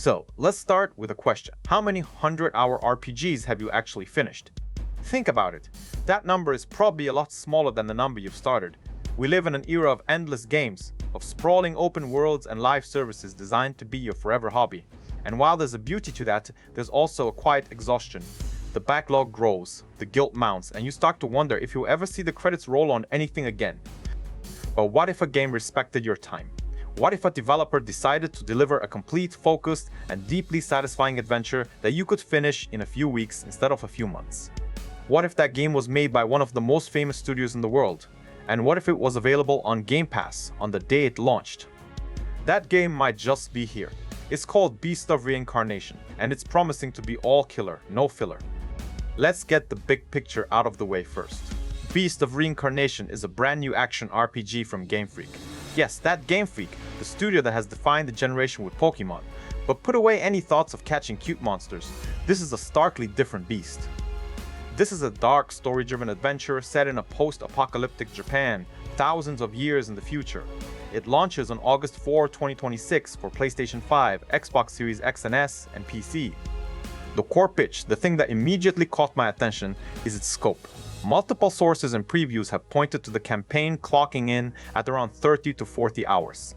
So, let's start with a question. How many 100-hour RPGs have you actually finished? Think about it. That number is probably a lot smaller than the number you've started. We live in an era of endless games, of sprawling open worlds and live services designed to be your forever hobby. And while there's a beauty to that, there's also a quiet exhaustion. The backlog grows, the guilt mounts, and you start to wonder if you'll ever see the credits roll on anything again. But what if a game respected your time? What if a developer decided to deliver a complete, focused, and deeply satisfying adventure that you could finish in a few weeks instead of a few months? What if that game was made by one of the most famous studios in the world? And what if it was available on Game Pass on the day it launched? That game might just be here. It's called Beast of Reincarnation, and it's promising to be all killer, no filler. Let's get the big picture out of the way first. Beast of Reincarnation is a brand new action RPG from Game Freak. Yes, that Game Freak, the studio that has defined the generation with Pokémon. But put away any thoughts of catching cute monsters. This is a starkly different beast. This is a dark, story-driven adventure set in a post-apocalyptic Japan, thousands of years in the future. It launches on August 4, 2026 for PlayStation 5, Xbox Series X and S, and PC. The core pitch, the thing that immediately caught my attention, is its scope. Multiple sources and previews have pointed to the campaign clocking in at around 30 to 40 hours.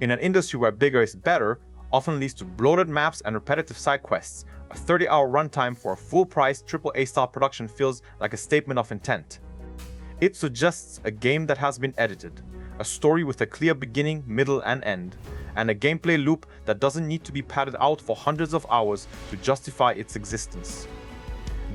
In an industry where bigger is better often leads to bloated maps and repetitive side quests, a 30-hour runtime for a full-price AAA-style production feels like a statement of intent. It suggests a game that has been edited, a story with a clear beginning, middle, and end, and a gameplay loop that doesn't need to be padded out for hundreds of hours to justify its existence.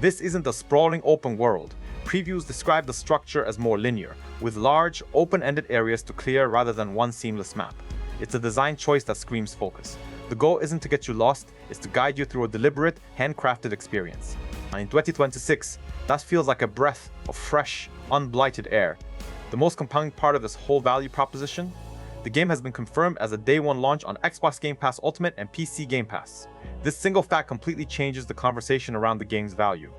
This isn't a sprawling open world. Previews describe the structure as more linear, with large, open-ended areas to clear rather than one seamless map. It's a design choice that screams focus. The goal isn't to get you lost, it's to guide you through a deliberate, handcrafted experience. And in 2026, that feels like a breath of fresh, unblighted air. The most compelling part of this whole value proposition? The game has been confirmed as a day one launch on Xbox Game Pass Ultimate and PC Game Pass. This single fact completely changes the conversation around the game's value.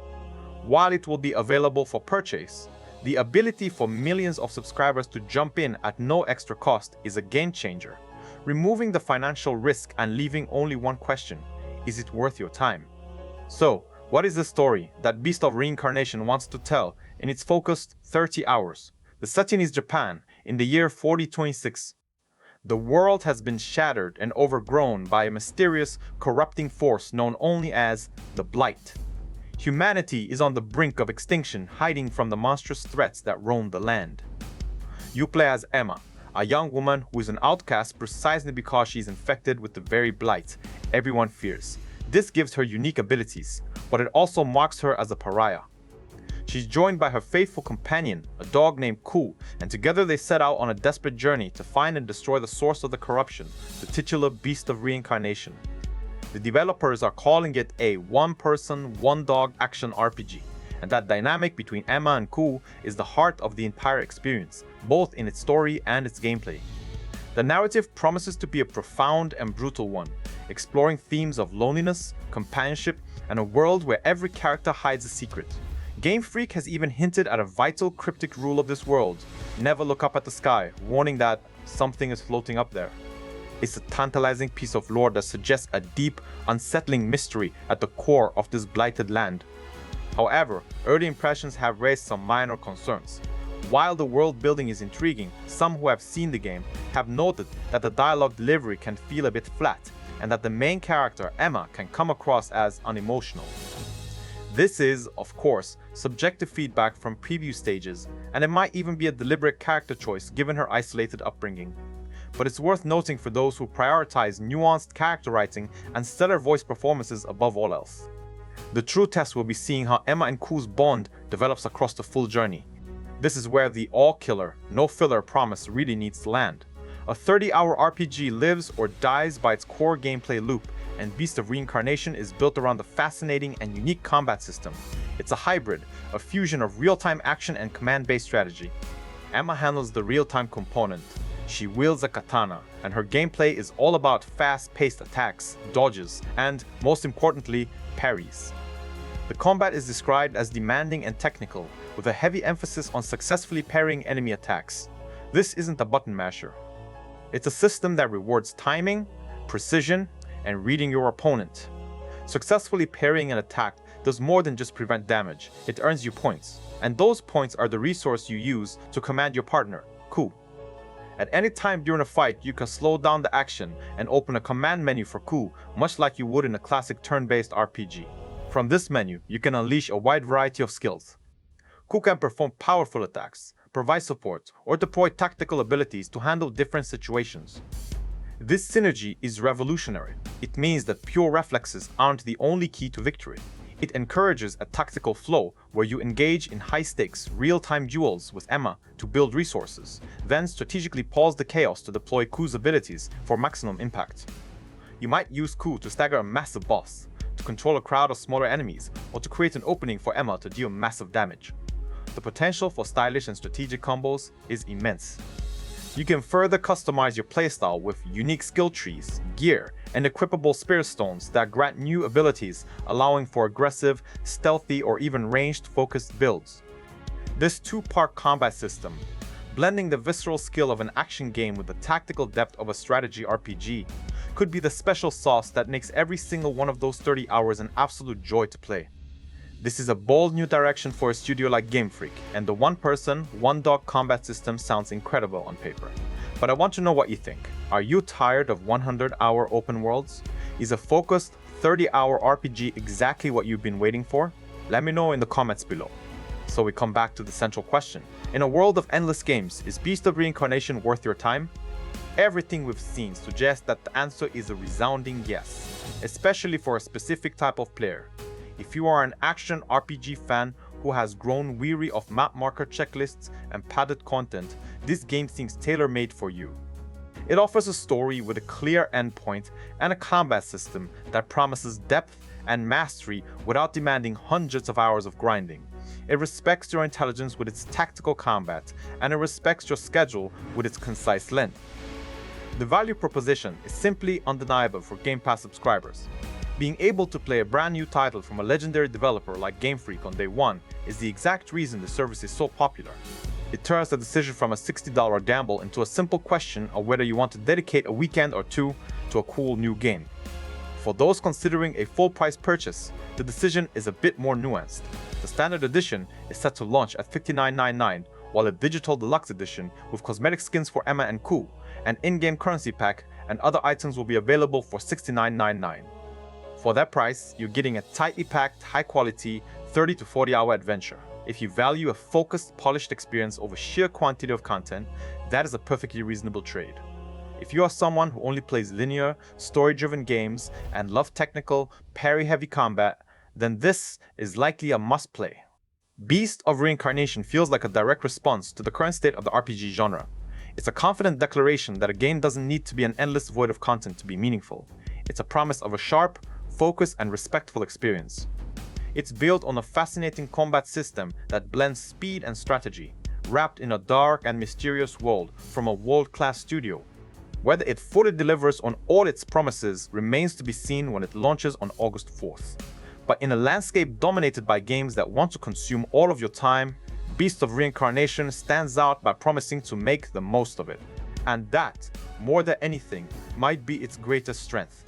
While it will be available for purchase, the ability for millions of subscribers to jump in at no extra cost is a game changer, removing the financial risk and leaving only one question: is it worth your time? So, what is the story that Beast of Reincarnation wants to tell in its focused 30 hours? The setting is Japan, in the year 4026. The world has been shattered and overgrown by a mysterious, corrupting force known only as the Blight. Humanity is on the brink of extinction, hiding from the monstrous threats that roam the land. You play as Emma, a young woman who is an outcast precisely because she is infected with the very blight everyone fears. This gives her unique abilities, but it also marks her as a pariah. She's joined by her faithful companion, a dog named Koo, and together they set out on a desperate journey to find and destroy the source of the corruption, the titular Beast of Reincarnation. The developers are calling it a one-person, one-dog action RPG, and that dynamic between Emma and Koo is the heart of the entire experience, both in its story and its gameplay. The narrative promises to be a profound and brutal one, exploring themes of loneliness, companionship, and a world where every character hides a secret. Game Freak has even hinted at a vital cryptic rule of this world: never look up at the sky, warning that something is floating up there. It's a tantalizing piece of lore that suggests a deep, unsettling mystery at the core of this blighted land. However, early impressions have raised some minor concerns. While the world building is intriguing, some who have seen the game have noted that the dialogue delivery can feel a bit flat, and that the main character, Emma, can come across as unemotional. This is, of course, subjective feedback from preview stages, and it might even be a deliberate character choice given her isolated upbringing. But it's worth noting for those who prioritize nuanced character writing and stellar voice performances above all else. The true test will be seeing how Emma and Koo's bond develops across the full journey. This is where the all-killer, no-filler promise really needs to land. A 30-hour RPG lives or dies by its core gameplay loop, and Beast of Reincarnation is built around a fascinating and unique combat system. It's a hybrid, a fusion of real-time action and command-based strategy. Emma handles the real-time component. She wields a katana, and her gameplay is all about fast-paced attacks, dodges, and, most importantly, parries. The combat is described as demanding and technical, with a heavy emphasis on successfully parrying enemy attacks. This isn't a button masher. It's a system that rewards timing, precision, and reading your opponent. Successfully parrying an attack does more than just prevent damage, it earns you points, and those points are the resource you use to command your partner, Koo. At any time during a fight, you can slow down the action and open a command menu for Koo, much like you would in a classic turn-based RPG. From this menu, you can unleash a wide variety of skills. Koo can perform powerful attacks, provide support, or deploy tactical abilities to handle different situations. This synergy is revolutionary. It means that pure reflexes aren't the only key to victory. It encourages a tactical flow where you engage in high-stakes, real-time duels with Emma to build resources, then strategically pause the chaos to deploy Koo's abilities for maximum impact. You might use Koo to stagger a massive boss, to control a crowd of smaller enemies, or to create an opening for Emma to deal massive damage. The potential for stylish and strategic combos is immense. You can further customize your playstyle with unique skill trees, gear, and equipable spirit stones that grant new abilities, allowing for aggressive, stealthy, or even ranged-focused builds. This two-part combat system, blending the visceral skill of an action game with the tactical depth of a strategy RPG, could be the special sauce that makes every single one of those 30 hours an absolute joy to play. This is a bold new direction for a studio like Game Freak, and the one-person, one-dog combat system sounds incredible on paper. But I want to know what you think. Are you tired of 100-hour open worlds? Is a focused 30-hour RPG exactly what you've been waiting for? Let me know in the comments below. So we come back to the central question. In a world of endless games, is Beast of Reincarnation worth your time? Everything we've seen suggests that the answer is a resounding yes, especially for a specific type of player. If you are an action RPG fan who has grown weary of map marker checklists and padded content, this game seems tailor-made for you. It offers a story with a clear endpoint and a combat system that promises depth and mastery without demanding hundreds of hours of grinding. It respects your intelligence with its tactical combat, and it respects your schedule with its concise length. The value proposition is simply undeniable for Game Pass subscribers. Being able to play a brand new title from a legendary developer like Game Freak on day one is the exact reason the service is so popular. It turns the decision from a $60 gamble into a simple question of whether you want to dedicate a weekend or two to a cool new game. For those considering a full price purchase, the decision is a bit more nuanced. The standard edition is set to launch at $59.99, while a digital deluxe edition with cosmetic skins for Emma and Koo, an in-game currency pack, and other items will be available for $69.99. For that price, you're getting a tightly packed, high-quality, 30 to 40-hour adventure. If you value a focused, polished experience over sheer quantity of content, that is a perfectly reasonable trade. If you are someone who only plays linear, story-driven games and love technical, parry-heavy combat, then this is likely a must-play. Beast of Reincarnation feels like a direct response to the current state of the RPG genre. It's a confident declaration that a game doesn't need to be an endless void of content to be meaningful. It's a promise of a sharp, focused, and respectful experience. It's built on a fascinating combat system that blends speed and strategy, wrapped in a dark and mysterious world from a world-class studio. Whether it fully delivers on all its promises remains to be seen when it launches on August 4th. But in a landscape dominated by games that want to consume all of your time, Beast of Reincarnation stands out by promising to make the most of it. And that, more than anything, might be its greatest strength.